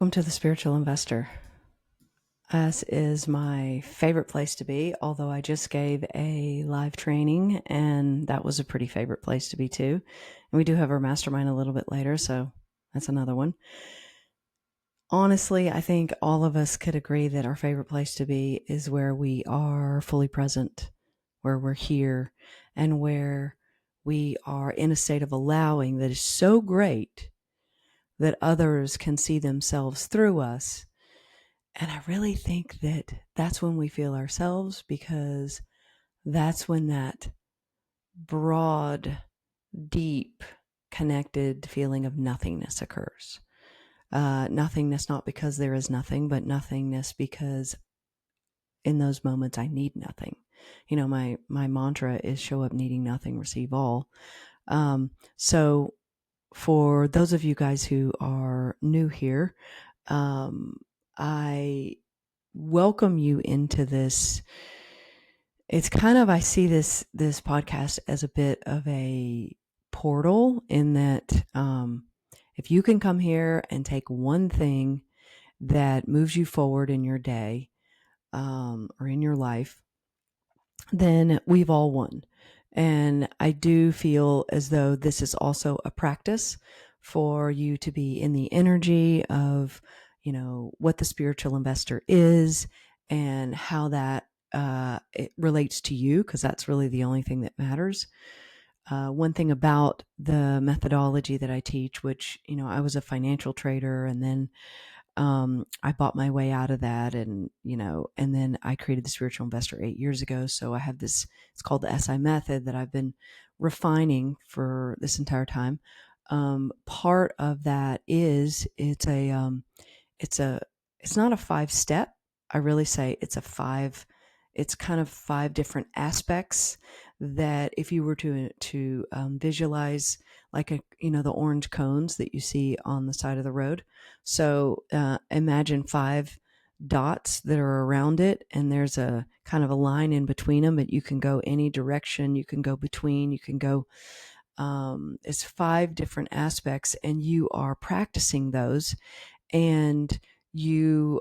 Welcome to the Spiritual Investor. This is my favorite place to be, although I just gave a live training and that was a pretty favorite place to be too. And we do have our mastermind a little bit later, so that's another one. Honestly, I think all of us could agree that our favorite place to be is where we are fully present, where we're here, and where we are in a state of allowing that is so great that others can see themselves through us. And I really think that that's when we feel ourselves, because that's when that broad, deep, connected feeling of nothingness occurs. Nothingness not because there is nothing, but nothingness because in those moments I need nothing. You know, my mantra is show up needing nothing, receive all. So for those of you guys who are new here, I welcome you into this. It's kind of, I see this podcast as a bit of a portal in that if you can come here and take one thing that moves you forward in your day or in your life, then we've all won. And I do feel as though this is also a practice for you to be in the energy of, you know, what the spiritual investor is and how that it relates to you, because that's really the only thing that matters. One thing about the methodology that I teach, which, you know, I was a financial trader and then I bought my way out of that, and, you know, and then I created the spiritual investor 8 years ago. So I have this, it's called the SI method that I've been refining for this entire time. Part of that is it's a, it's not a 5 step. I really say it's kind of 5 different aspects that if you were to visualize like the orange cones that you see on the side of the road. So imagine 5 dots that are around it, and there's a kind of a line in between them, but you can go any direction, you can go between, you can go, it's 5 different aspects, and you are practicing those, and you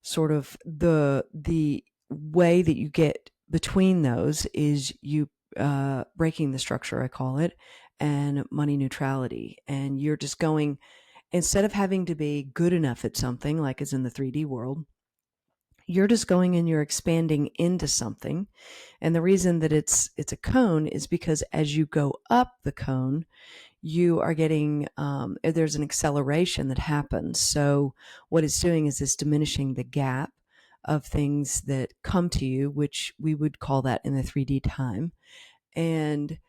sort of the way that you get between those is you breaking the structure, I call it, and money neutrality. And you're just going, instead of having to be good enough at something like is in the 3D world, you're just going and you're expanding into something. And the reason that it's a cone is because as you go up the cone, you are getting, there's an acceleration that happens. So what it's doing is it's diminishing the gap of things that come to you, which we would call that in the 3D time. And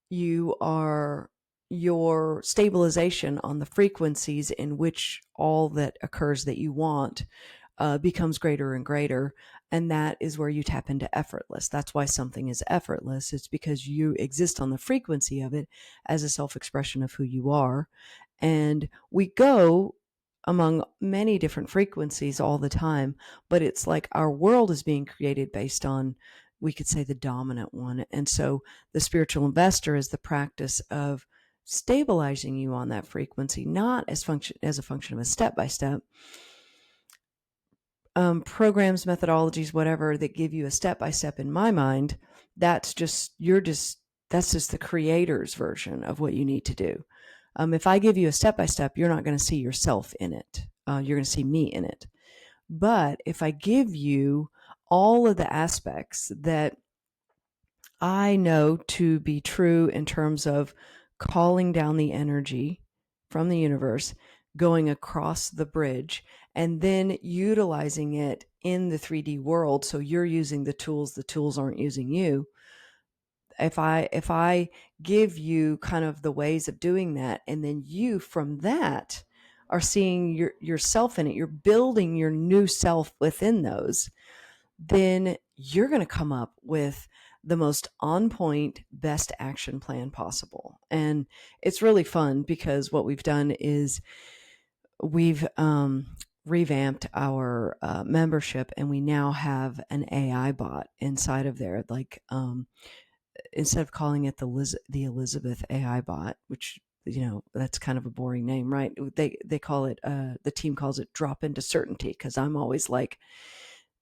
your stabilization on the frequencies in which all that occurs that you want becomes greater and greater. And that is where you tap into effortless. That's why something is effortless. It's because you exist on the frequency of it as a self-expression of who you are. And we go among many different frequencies all the time, but it's like our world is being created based on, we could say, the dominant one. And so the spiritual investor is the practice of stabilizing you on that frequency, not as a function of a step-by-step, programs, methodologies, whatever that give you a step-by-step. In my mind, that's just the creator's version of what you need to do. If I give you a step-by-step, you're not going to see yourself in it. You're going to see me in it. But if I give you all of the aspects that I know to be true in terms of calling down the energy from the universe, going across the bridge, and then utilizing it in the 3D world. So you're using the tools aren't using you. If I give you kind of the ways of doing that, and then you from that are seeing yourself in it, you're building your new self within those, then you're going to come up with the most on point, best action plan possible. And it's really fun because what we've done is we've revamped our membership, and we now have an AI bot inside of there. Like instead of calling it the Elizabeth AI bot, which that's kind of a boring name, right? They call it, the team calls it drop into certainty, because I'm always like,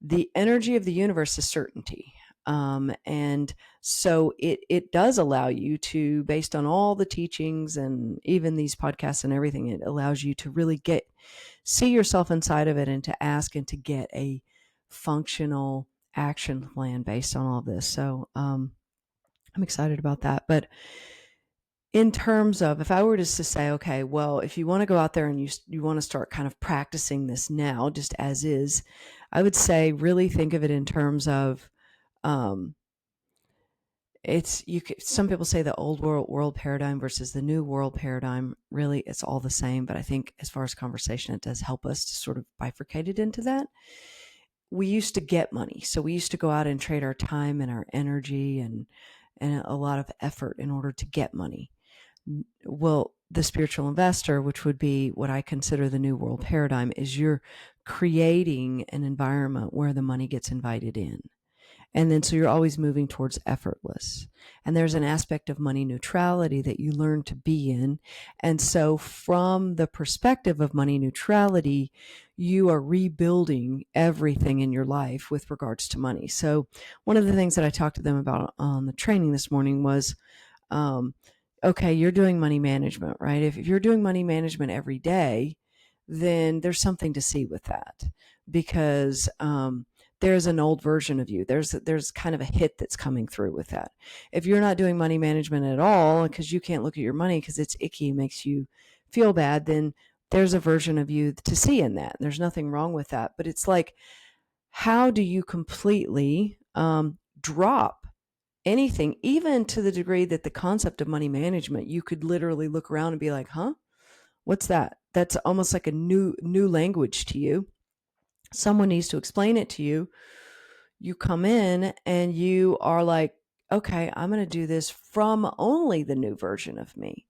the energy of the universe is certainty. And so it does allow you to, based on all the teachings and even these podcasts and everything, it allows you to really see yourself inside of it, and to ask and to get a functional action plan based on all this. So I'm excited about that. But in terms of, if I were just to say, okay, well, if you want to go out there and you want to start kind of practicing this now, just as is, I would say really think of it in terms of, um, some people say the old world paradigm versus the new world paradigm. Really, it's all the same. But I think as far as conversation, it does help us to sort of bifurcate it into that. We used to get money, so we used to go out and trade our time and our energy and a lot of effort in order to get money. Well, the spiritual investor, which would be what I consider the new world paradigm, is you're creating an environment where the money gets invited in. And then so you're always moving towards effortless. And there's an aspect of money neutrality that you learn to be in. And so from the perspective of money neutrality, you are rebuilding everything in your life with regards to money. So one of the things that I talked to them about on the training this morning was, okay, you're doing money management, right? If you're doing money management every day, then there's something to see with that, because there's an old version of you. There's kind of a hit that's coming through with that. If you're not doing money management at all because you can't look at your money because it's icky, makes you feel bad, then there's a version of you to see in that. There's nothing wrong with that. But it's like, how do you completely drop anything, even to the degree that the concept of money management, you could literally look around and be like, huh? What's that? That's almost like a new language to you. Someone needs to explain it to you. You come in and you are like, okay, I'm going to do this from only the new version of me.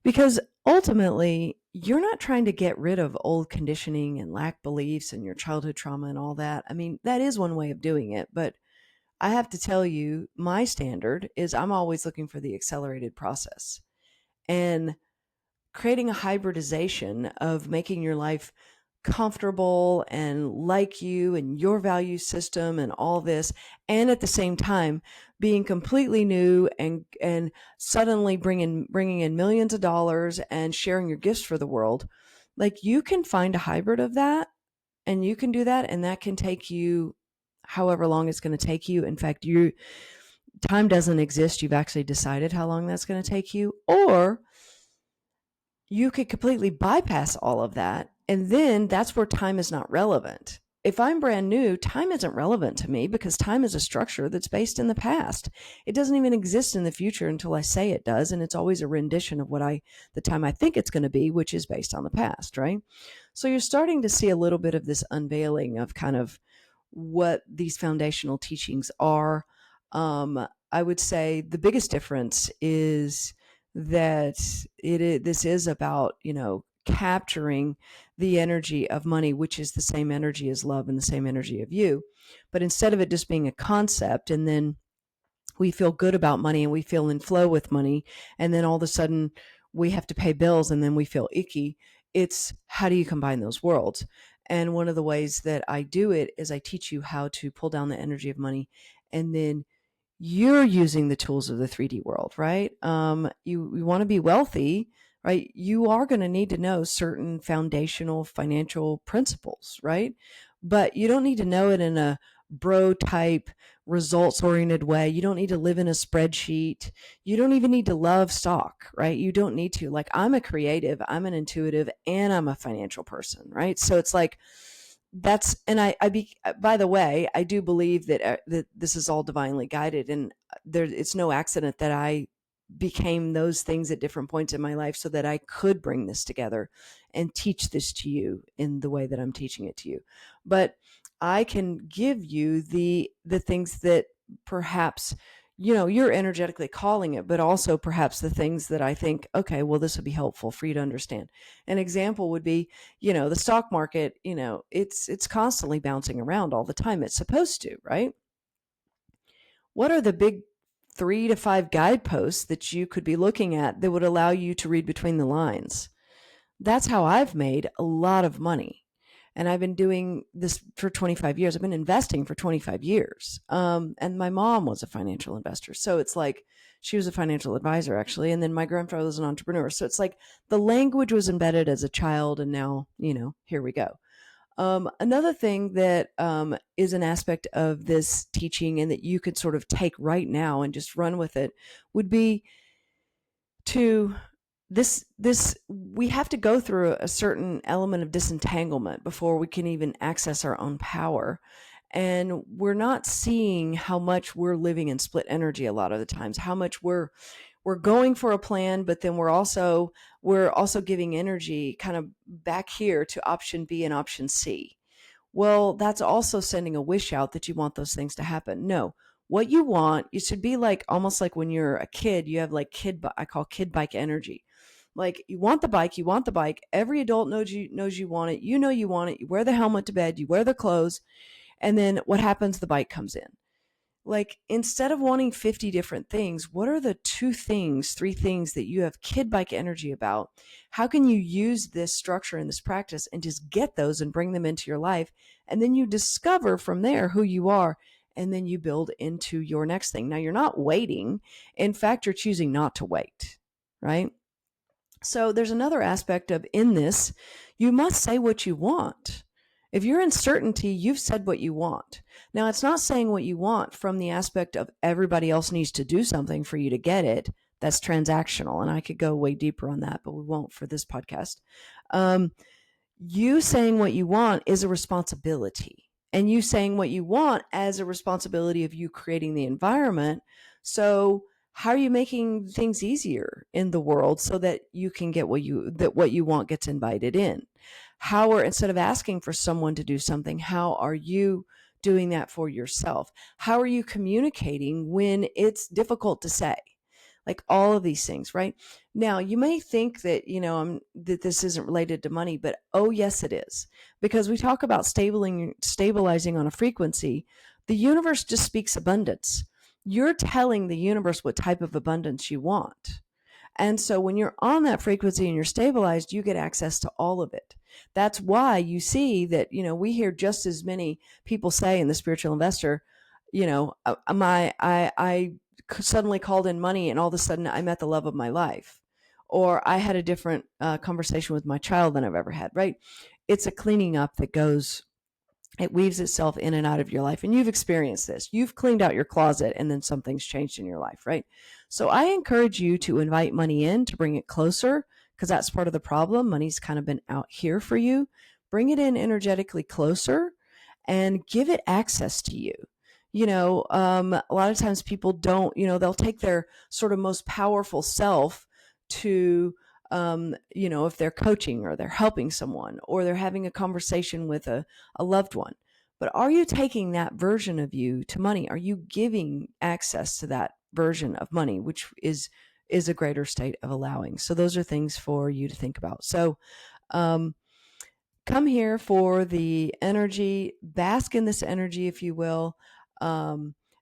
Because ultimately, you're not trying to get rid of old conditioning and lack beliefs and your childhood trauma and all that. I mean, that is one way of doing it. But I have to tell you, my standard is I'm always looking for the accelerated process. And creating a hybridization of making your life comfortable and like you and your value system and all this, and at the same time being completely new and suddenly bringing in millions of dollars and sharing your gifts for the world. Like, you can find a hybrid of that, and you can do that, and that can take you however long it's going to take you. In fact, time doesn't exist. You've actually decided how long that's going to take you. Or you could completely bypass all of that. And then that's where time is not relevant. If I'm brand new, time isn't relevant to me, because time is a structure that's based in the past. It doesn't even exist in the future until I say it does. And it's always a rendition of the time I think it's going to be, which is based on the past, right? So you're starting to see a little bit of this unveiling of kind of what these foundational teachings are. I would say the biggest difference is that this is about, capturing the energy of money, which is the same energy as love and the same energy of you. But instead of it just being a concept, and then we feel good about money and we feel in flow with money, and then all of a sudden we have to pay bills and then we feel icky, it's how do you combine those worlds? And one of the ways that I do it is I teach you how to pull down the energy of money, and then you're using the tools of the 3D world, right? You want to be wealthy, right? You are going to need to know certain foundational financial principles, right? But you don't need to know it in a bro type, results oriented way. You don't need to live in a spreadsheet. You don't even need to love stock, right? You don't need to. Like, I'm a creative, I'm an intuitive, and I'm a financial person, right? So it's like, by the way, I do believe that this is all divinely guided, and it's no accident that I became those things at different points in my life so that I could bring this together and teach this to you in the way that I'm teaching it to you. But I can give you the things that perhaps, you're energetically calling it, but also perhaps the things that I think, okay, well, this would be helpful for you to understand. An example would be, the stock market, it's constantly bouncing around all the time. It's supposed to, right? What are the big 3 to 5 guideposts that you could be looking at that would allow you to read between the lines. That's how I've made a lot of money. And I've been doing this for 25 years. I've been investing for 25 years. And my mom was a financial investor. So it's like she was a financial advisor, actually. And then my grandfather was an entrepreneur. So it's like the language was embedded as a child. And now, here we go. Another thing that is an aspect of this teaching and that you could sort of take right now and just run with it would be to this we have to go through a certain element of disentanglement before we can even access our own power. And we're not seeing how much we're living in split energy a lot of the times, how much we're going for a plan, but then we're also giving energy kind of back here to option B and option C. Well, that's also sending a wish out that you want those things to happen. No, what you want, it should be like almost like when you're a kid, you have like I call kid bike energy. Like you want the bike, Every adult knows you want it. You know you want it. You wear the helmet to bed, you wear the clothes, and then what happens? The bike comes in. Like instead of wanting 50 different things, what are the 3 things that you have kid bike energy about? How can you use this structure and this practice and just get those and bring them into your life? And then you discover from there who you are, and then you build into your next thing. Now you're not waiting. In fact, you're choosing not to wait, right? So there's another aspect of in this, you must say what you want. If you're in certainty, you've said what you want. Now, it's not saying what you want from the aspect of everybody else needs to do something for you to get it. That's transactional. And I could go way deeper on that, but we won't for this podcast. You saying what you want is a responsibility. And you saying what you want as a responsibility of you creating the environment. So how are you making things easier in the world so that you can get what you want gets invited in? Instead of asking for someone to do something, how are you doing that for yourself? How are you communicating when it's difficult to say? Like all of these things, right? Now, you may think that, that this isn't related to money, but oh, yes, it is. Because we talk about stabilizing on a frequency. The universe just speaks abundance. You're telling the universe what type of abundance you want. And so when you're on that frequency and you're stabilized, you get access to all of it. That's why you see that, we hear just as many people say in the spiritual investor, I suddenly called in money and all of a sudden I met the love of my life. Or I had a different conversation with my child than I've ever had, right? It's a cleaning up that goes, it weaves itself in and out of your life. And you've experienced this. You've cleaned out your closet and then something's changed in your life, right? So I encourage you to invite money in, to bring it closer, because that's part of the problem. Money's kind of been out here for you. Bring it in energetically closer and give it access to you. A lot of times people don't, they'll take their sort of most powerful self to, if they're coaching or they're helping someone or they're having a conversation with a loved one. But are you taking that version of you to money? Are you giving access to that version of money, which is a greater state of allowing? So those are things for you to think about. So, come here for the energy, bask in this energy, if you will.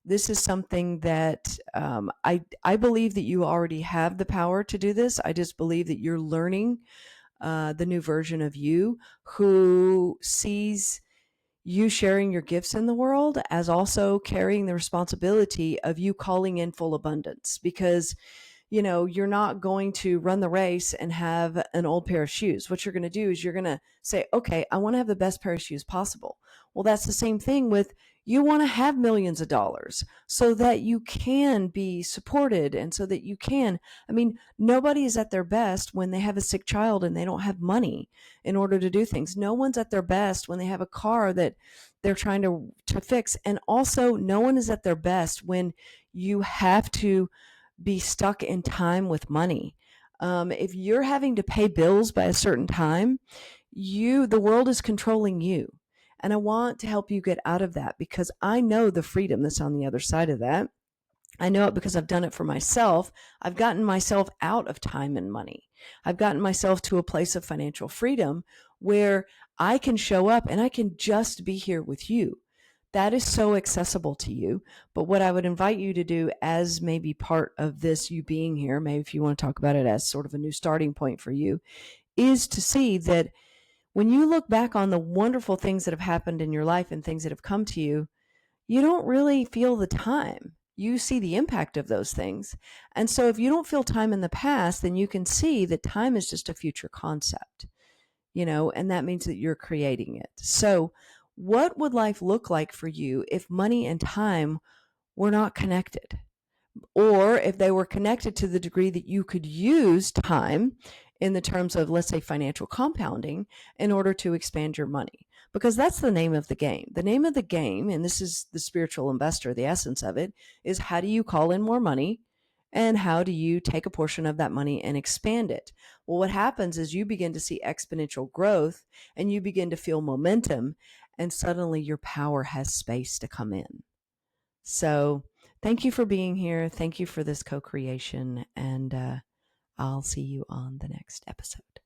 This is something that I believe that you already have the power to do this. I just believe that you're learning the new version of you who sees you sharing your gifts in the world as also carrying the responsibility of you calling in full abundance, because you're not going to run the race and have an old pair of shoes. What you're going to do is you're going to say, okay, I want to have the best pair of shoes possible. Well, that's the same thing with you want to have millions of dollars so that you can be supported and so that you can, nobody is at their best when they have a sick child and they don't have money in order to do things. No one's at their best when they have a car that they're trying to fix. And also no one is at their best when you have to be stuck in time with money. If you're having to pay bills by a certain time, the world is controlling you. And I want to help you get out of that because I know the freedom that's on the other side of that. I know it because I've done it for myself. I've gotten myself out of time and money. I've gotten myself to a place of financial freedom where I can show up and I can just be here with you. That is so accessible to you. But what I would invite you to do as maybe part of this, you being here, maybe if you want to talk about it as sort of a new starting point for you, is to see that when you look back on the wonderful things that have happened in your life and things that have come to you, you don't really feel the time. You see the impact of those things. And so if you don't feel time in the past, then you can see that time is just a future concept, and that means that you're creating it. So what would life look like for you if money and time were not connected? Or if they were connected to the degree that you could use time in the terms of, let's say, financial compounding in order to expand your money. Because that's the name of the game. The name of the game, and this is the spiritual investor, the essence of it, is how do you call in more money and how do you take a portion of that money and expand it? Well, what happens is you begin to see exponential growth and you begin to feel momentum, and suddenly your power has space to come in. So thank you for being here. Thank you for this co-creation. And I'll see you on the next episode.